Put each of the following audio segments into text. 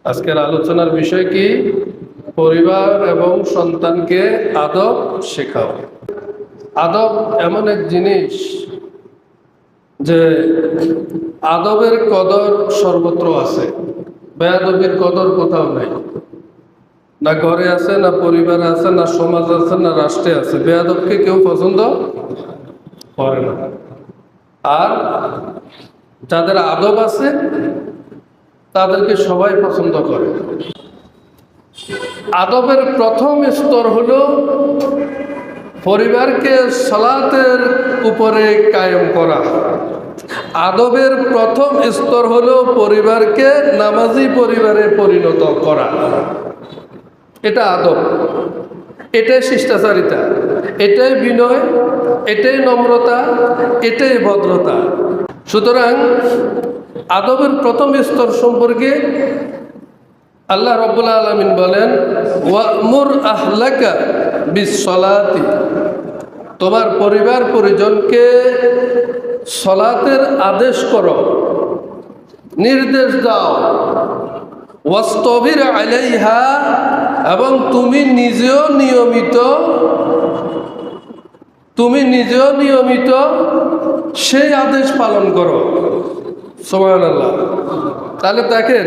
আজকের আলোচনার বিষয় কি? পরিবার এবং সন্তানকে আদব শেখাও। আদব এমন এক জিনিস যে আদবের কদর সর্বত্র আছে, বেয়াদবির কদর কোথাও নাই। না ঘরে আছে, না পরিবারে আছে, না সমাজ আছে, না রাষ্ট্রে আছে। বেয়াদবকে কেউ পছন্দ করে না। আর যাদের আদব আছে তাদেরকে সবাই পছন্দ করে। আদবের প্রথম স্তর হলো পরিবারকে সালাতের উপরে কায়েম করা। আদবের প্রথম স্তর হলো পরিবারকে নামাজি পরিবারে পরিণত করা। এটা আদব, এটাই শিষ্টাচারিতা, এটাই বিনয়, এটাই নম্রতা, এটাই ভদ্রতা। সুতরাং আদবের প্রথম স্তর সম্পর্কে আল্লাহ রাব্বুল আলামিন বলেন, ওয়া'মুর আহলাকা বিস-সলাতি, তোমার পরিবার পরিজনকে সলাতের আদেশ করো, নির্দেশ দাও। ওয়াসতাবির আলাইহা, এবং তুমি নিজেও নিয়মিত সেই আদেশ পালন করো। সুবহানাল্লাহ। তাহলে দেখেন,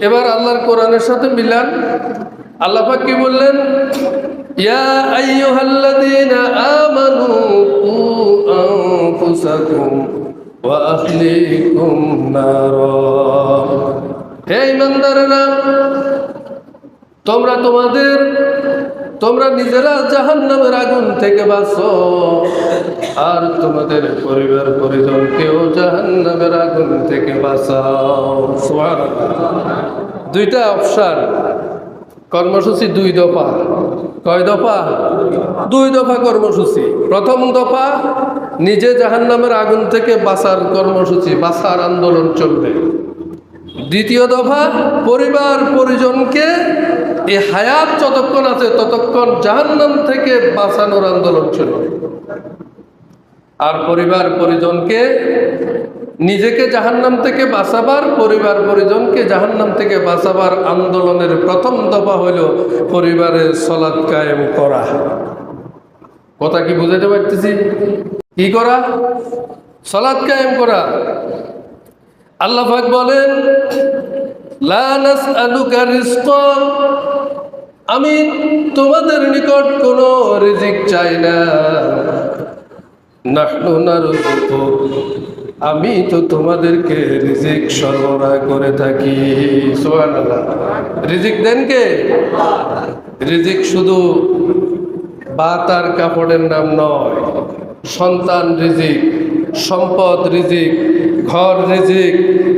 এবার আল্লাহর কোরআনের সাথে মিলান। আল্লাহ পাক কি বললেন? ইয়া আইয়ুহাল্লাযীনা আমানু কু আনফুসাকুম ওয়া আহলিকুম নারা, হে ঈমানদারেরা, তোমরা নিজেরা জাহান্নামের আগুন থেকে বাঁচো, আর তোমাদের পরিবার পরিজনকেও জাহান্নামের আগুন থেকে বাঁচাও। সুবহানাল্লাহ। দুইটা অপশন, কর্মসূচি দুই দফা। কয় দফা? দুই দফা কর্মসূচি। প্রথম দফা নিজে জাহান্নামের আগুন থেকে বাঁচার কর্মসূচি, বাঁচার আন্দোলন চলবে। দ্বিতীয় দফা পরিবার পরিজনকে এই হায়াত যতক্ষণ আছে ততক্ষণ জাহান্নাম থেকে বাঁচানোর আন্দোলন চলবে। আর পরিবার পরিজনকে নিজেকে জাহান্নাম থেকে বাঁচাবার, পরিবার পরিজনকে জাহান্নাম থেকে বাঁচাবার আন্দোলনের প্রথম দফা হইল পরিবারের সালাত কায়েম করা। কথা কি বুঝাতে পারতেছি? কি করা? সালাত কায়েম করা। আল্লাহ পাক বলেন, লা নাসআলুকা রিজকা, আমি তোমাদের নিকট কোনো রিজিক চাই না। নাহনু নারযুকুক, আমি তো তোমাদেরকে রিজিক সরবরাহ করে থাকি। সুবহানাল্লাহ। রিজিক দেন কে? রিজিক শুধু ভাত আর কাপড়ের নাম নয়। সন্তান রিজিক, সম্পদ রিজিক, ঘর রিজিক,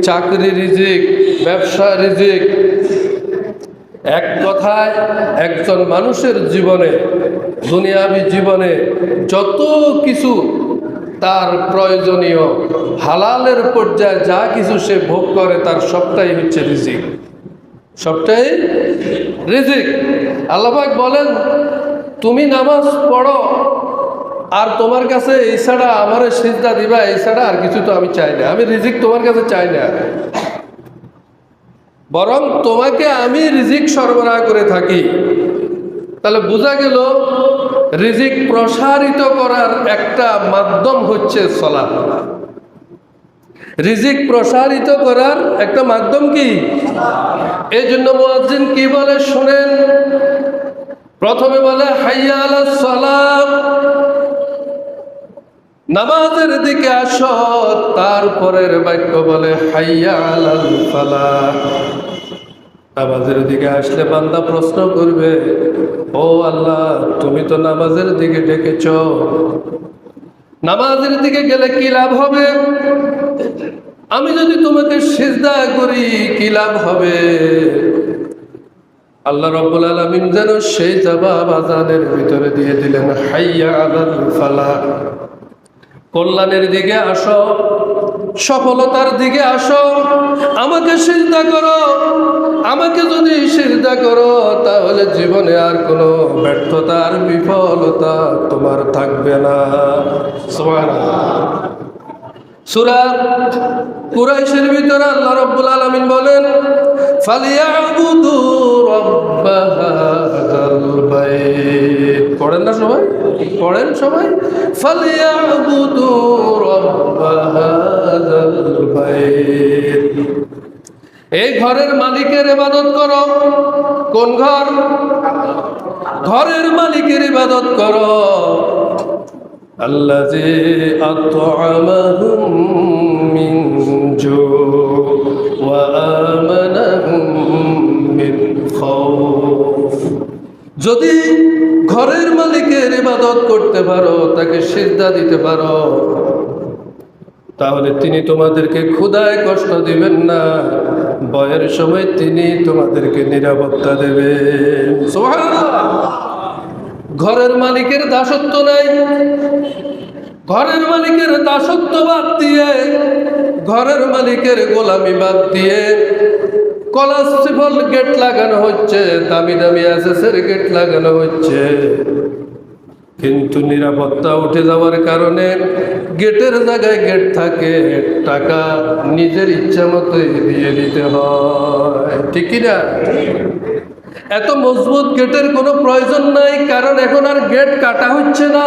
চাকরি রিজিক, ব্যবসা রিজিক। এক কথায় একজন মানুষের জীবনে, দুনিয়াবী জীবনে যত কিছু তার প্রয়োজনীয় হালালের পর্যায়ে যা কিছু সে ভোগ করে তার সবটাই হচ্ছে রিজিক, সবটাই রিজিক। আল্লাহ পাক বলেন, তুমি নামাজ পড়ো আর তোমার কাছে এই ছাড়া আমার সিজদা দিবা, এই ছাড়া আর কিছু তো আমি চাই না। আমি রিজিক তোমার কাছে চাই না, বরং তোমাকে আমি রিজিক সরবরাহ করে থাকি। তাহলে বোঝা গেল রিজিক প্রসারিত করার একটা মাধ্যম হচ্ছে সালাত। রিজিক প্রসারিত করার একটা মাধ্যম কি? এই জন্য মুয়াজ্জিন কি বলে শুনেন। প্রথমে বলে হাইয়া আলাস সালাত, নামাজের দিকে আসো। তারপরের বাক্য বলে হাইয়া আলাল ফালাহ। নামাজের দিকে আসলে বান্দা প্রশ্ন করবে, ও আল্লাহ, তুমি তো নামাজের দিকে ডেকেছ, নামাজের দিকে গেলে কি লাভ হবে? আমি যদি তোমাকে সিজদা করি কি লাভ হবে? আল্লাহ রাব্বুল আলামিন যেন সেই জবাব আযানের ভিতরে দিয়ে দিলেন, হাইয়া আলাল ফালাহ। কল্যাণের দিকে আসো, সফলতার দিকে আসো, আমাকে সিজদা করো। আমাকে যদি সিজদা করো তাহলে জীবনে আর কোনো ব্যর্থতা আর বিফলতা তোমার থাকবে না। সুবহানাল্লাহ। সূরা কুরাইশের ভিতরে আল্লাহ রাব্বুল আলামিন বলেন, ফালিয়াবুদু রাব্ব হাযাল বাইত। পড়েন না সবাই? পড়েন সবাই। ফালিয়াবুদু রাব্ব হাযাল বাইত। এই ঘরের মালিকের ইবাদত করো। কোন ঘর? ঘরের মালিকের ইবাদত করো। আল্লাযী আত'আমাহুম মিন জু' ওয়া আমানাহুম মিন খাউফ। যদি ঘরের মালিকের ইবাদত করতে পারো, তাকে সিজদা দিতে পারো, তাহলে তিনি তোমাদেরকে ক্ষুধায় কষ্ট দিবেন না, ভয়ের সময় তিনি তোমাদেরকে নিরাপত্তা দেবেন। সুবহানাল্লাহ। ঘরের মালিকের দাসত্ব নাই। ঘরের মালিকের দাসত্ব বাদ দিয়ে, ঘরের মালিকের গোলামি বাদ দিয়ে কলাস্টিফল গেট লাগানো হচ্ছে, দামি দামি এসএসের গেট লাগানো হচ্ছে, কিন্তু নিরাপত্তা উঠে যাওয়ার কারণে গেটের জায়গায় গেট থাকে, টাকা নিজের ইচ্ছা মতোই দিয়ে দিতে হয়। ঠিক কিনা? এত মজবুত গেটের কোনো প্রয়োজন নাই, কারণ এখন আর গেট কাটা হচ্ছে না,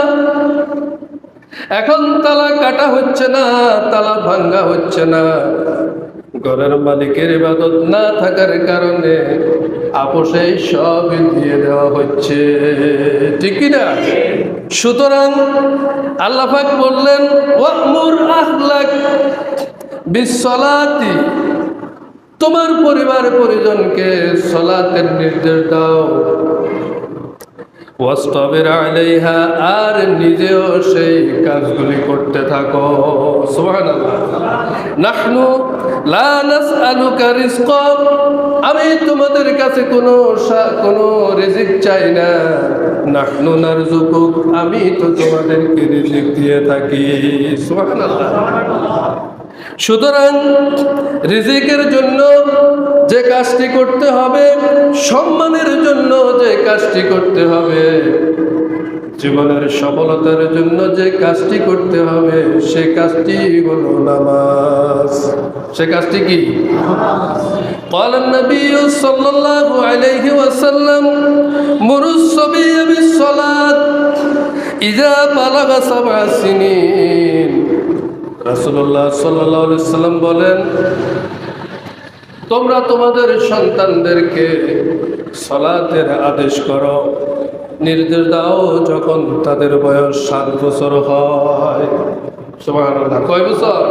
এখন তালা কাটা হচ্ছে না, তালা ভাঙ্গা হচ্ছে না। ঘরের মালিকের ইবাদত না থাকার কারণে আপোষে সব দিয়ে দেওয়া হচ্ছে। ঠিক কিনা? সুতরাং আল্লাহ পাক বললেন, ওয়া'মুর আহলাক বিসসালাতি, তোমার পরিবার পরিজনকে সালাতের নির্দেশ দাও। ওয়াসতাবির আলাইহা, আর নিজেও সেই কাজগুলি করতে থাকো। সুবহানাল্লাহ। নাহনু লা নাসআলুকা রিজকা, আমি তোমাদের কাছে কোনো রিজিক চাই না। নাহনু নারযুকুক, আমি তো তোমাদেরকে রিজিক দিয়ে থাকি। সুবহানাল্লাহ। সুতরাং রিজিকের জন্য যে কাজটি করতে হবে, সম্মানের জন্য যে কাজটি করতে হবে, জীবনের সফলতার জন্য যে কাজটি করতে হবে, সে কাজটি হলো নামাজ। সে কাজটি কি? قال النبي صلى الله عليه وسلم مروا الصبي بالصلاة إذا بلغ 7 سنين। রাসূলুল্লাহ সাল্লাল্লাহু আলাইহি ওয়াসাল্লাম বলেন, তোমরা তোমাদের সন্তানদেরকে সালাতের আদেশ করো, নির্দেশ দাও যখন তাদের বয়স 7 বছর হয়। সুবহানাল্লাহ। কয় বছর?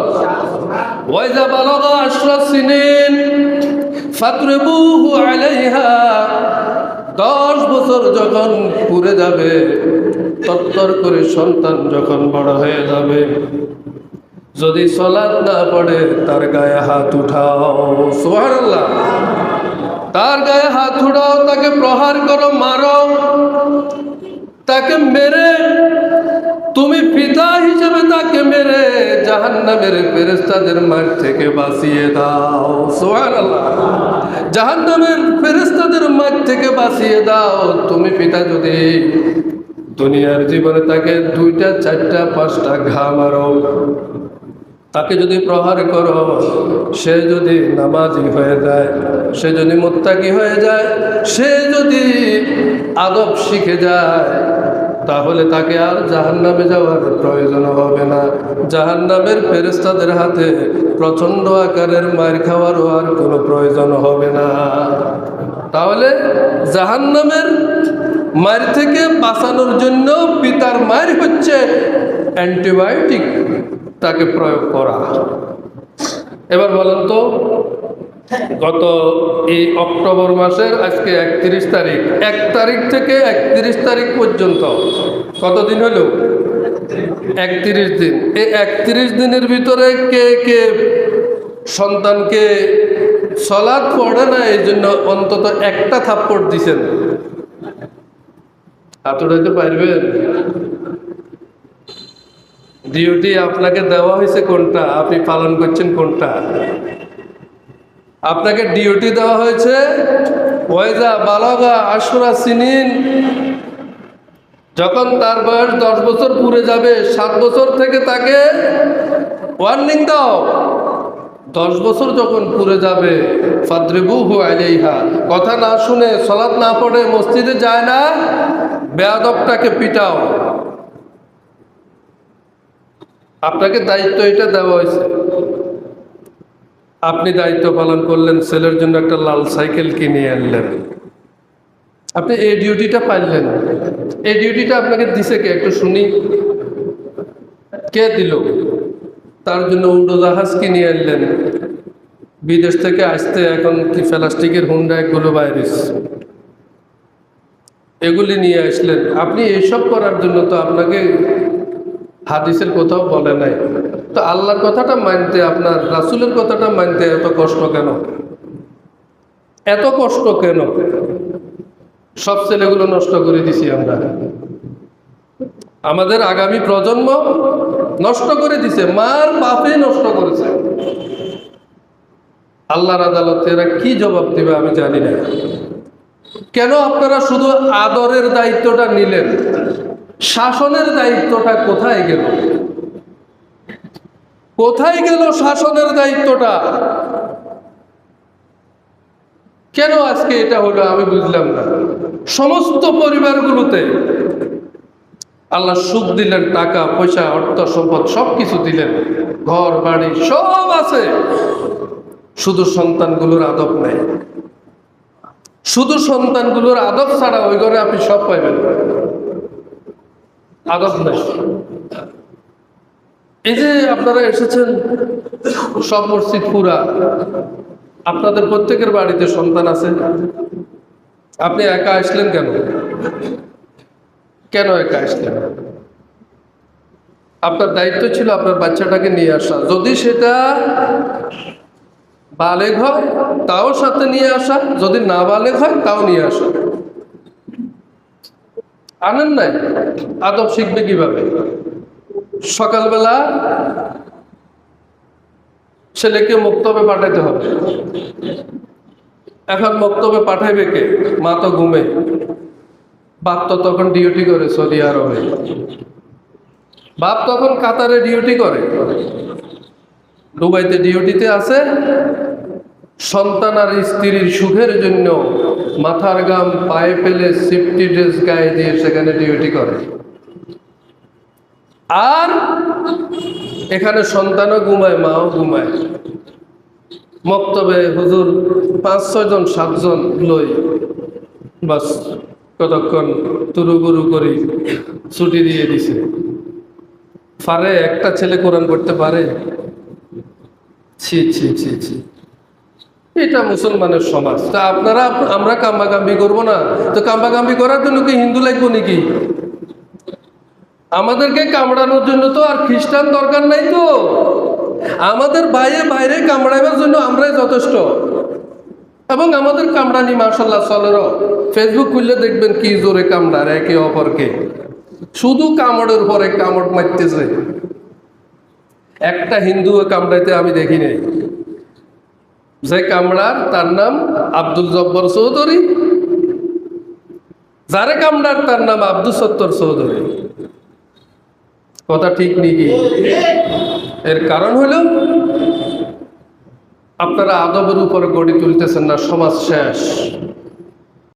ওয়াইজা বালাগা 10 সিনিন ফাতরিবুহু আলাইহা, 10 বছর যখন পুরে যাবে, তত্তর করে সন্তান যখন বড় হয়ে যাবে, যদি সালাত না পড়ে তার গায়ে হাত উঠাও। সুবহানাল্লাহ। তার গায়ে হাত উঠাও, তাকে প্রহার করো, মারো, তাকে মেরে, তুমি পিতা হিসেবে তাকে মেরে জাহান্নামের ফেরেশতাদের মার থেকে বাঁচিয়ে দাও। সুবহানাল্লাহ। জাহান্নামের ফেরেশতাদের মার থেকে বাঁচিয়ে দাও। তুমি পিতা যদি দুনিয়ার জীবনে তাকে 2টা 4টা 5টা ঘা মারো, তাকে যদি প্রহার করো, সে যদি নামাজি হয়ে যায়, সে যদি মুত্তাকি হয়ে যায়, সে যদি আদব শিখে যায়, তাহলে তাকে আর জাহান্নামে যাওয়ার প্রয়োজন হবে না। জাহান্নামের ফেরেশতাদের হাতে প্রচণ্ড আকারের মার খাওয়ারও আর কোনো প্রয়োজন হবে না। তাহলে জাহান্নামের মার থেকে বাঁচানোর জন্য পিতার মার হচ্ছে অ্যান্টিবায়োটিক, তাকে প্রয়োগ করা। এবার বলেন তো, গত এই অক্টোবর মাসের আজকে 31 তারিখ, 1 তারিখ থেকে 31 তারিখ পর্যন্ত কতদিন হলো? 31 দিন। এই 31 দিনের ভিতরে কে কে সন্তানকে সালাত পড়ে না এই জন্য অন্তত একটা থাপ্পড় দিছেন? হাত উঠাইতে পারবেন? ডিউটি আপনাকে দেওয়া হয়েছে কোনটা, আপনি পালন করছেন কোনটা? আপনাকে ডিউটি দেওয়া হয়েছে ওয়াইজা বালাগা 10 সিনিন, যখন তার বয়স 10 বছর পুরে যাবে, 7 বছর থেকে তাকে ওয়ার্নিং দাও, 10 বছর যখন পুরে যাবে, ফাদরিবুহু আলাইহা, কথা না শুনে সালাত না পড়ে মসজিদে যায় না, বেয়াদবটাকে পিটাও। আপনাকে দায়িত্ব এটা দেওয়া হয়েছে, আপনি দায়িত্ব পালন করলেন, ছেলের জন্য একটা লাল সাইকেল কিনে আনলেন, আপনি এই ডিউটিটা পাইলেন। এই ডিউটিটা আপনাকে দিছে কে? একটু শুনি, কে দিল? তার জন্য উড়োজাহাজ কিনে আনলেন, বিদেশ থেকে আসতে এখন কি প্লাস্টিকের হুন্ডা এগুলো বাইরিস, এগুলি নিয়ে আসলেন। আপনি এইসব করার জন্য তো আপনাকে হাদিসের কোথাও বলে নাই। তো আল্লাহর কথাটা মানতে, আপনার রাসূলের কথাটা মানতে এত কষ্ট কেন? এত কষ্ট কেন? সব ছেলেগুলো নষ্ট করে দিছি আমরা, আমাদের আগামী প্রজন্ম নষ্ট করে দিছে, মার বাপে নষ্ট করেছে। আল্লাহর আদালতে এরা কি জবাব দিবে আমি জানি না। কেন আপনারা শুধু আদরের দায়িত্বটা নিলেন, শাসনের দায়িত্বটা কোথায় গেল? কোথায় গেল শাসনের দায়িত্বটা? কেন আজকে এটা হলো আমি বুঝলাম না। সমস্ত পরিবারগুলোতে আল্লাহ সুখ দিলেন, টাকা পয়সা অর্থ সম্পদ সবকিছু দিলেন, ঘর বাড়ি সব আছে, শুধু সন্তানগুলোর আদব নেই। শুধু সন্তানগুলোর আদব ছাড়া ওই ঘরে আপনি সব পাইবেন, আদব নেই। এই যে আপনারা এসেছেন, সব মসজিদ পুরা, আপনাদের প্রত্যেকের বাড়িতে সন্তান আছে, আপনি একা আসলেন কেন? কেন একা আসলেন? আপনার দায়িত্ব ছিল আপনার বাচ্চাটাকে নিয়ে আসা, যদি সেটা বালেগ হয় তাও সাথে নিয়ে আসা, যদি না বালেগ হয় তাও নিয়ে আসা। আনেন নাই, আদব শিখবে কিভাবে? সকালবেলা ছেলেকে মক্তবে পাঠাইতে হবে, এখন মক্তবে পাঠাইবে কে? মা তো ঘুমে, বাপ তো তখন ডিউটি করে সৌদি আরবে, বাপ তখন কাতারে ডিউটি করে, দুবাইতে ডিউটিতে আছে। সন্তান আর স্ত্রীর সুখের জন্য মাথার গাম পায়ে ফেলে সেফটি ড্রেস গায়ে দিয়ে সেখানে ডিউটি করে, আর এখানে সন্তানও ঘুমায়, মাও ঘুমায়। মক্তবে হুজুর 5-6 জন 7 জন লই, বাস কতক্ষণ তুরুগুরু করি ছুটি দিয়ে দিছে। পারে একটা ছেলে কোরআন পড়তে পারে? ছি ছি ছি ছি, এটা মুসলমানের সমাজ। তা আপনারা আমরা কাম্বাকাম্বি করবো না তো? কাম্বাকাম্বি করার জন্য কি হিন্দু লাগবো নাকি? আমাদেরকে কামড়ানোর জন্য তো আর খ্রিস্টান দরকার নাই তো। আমাদের বাইরে কামড়াইবার জন্য আমরাই যথেষ্ট। এবং আমাদের কামড়ানি মাশাআল্লাহ চলেরও, ফেসবুক খুললে দেখবেন কি জোরে কামড়ার একে অপরকে, শুধু কামড়ের পরে কামড় মারতেছে। একটা হিন্দু কামড়াইতে আমি দেখি নাই। যে কামড়ার তার নাম আব্দুল জব্বার চৌধুরী, যারে কামড়ার তার নাম আব্দুল সত্তর চৌধুরী। কথা ঠিক নাকি? এর কারণ হলো আপনারা আদবের উপরে গড়ে তুলতেছেন না, সমাজ শেষ।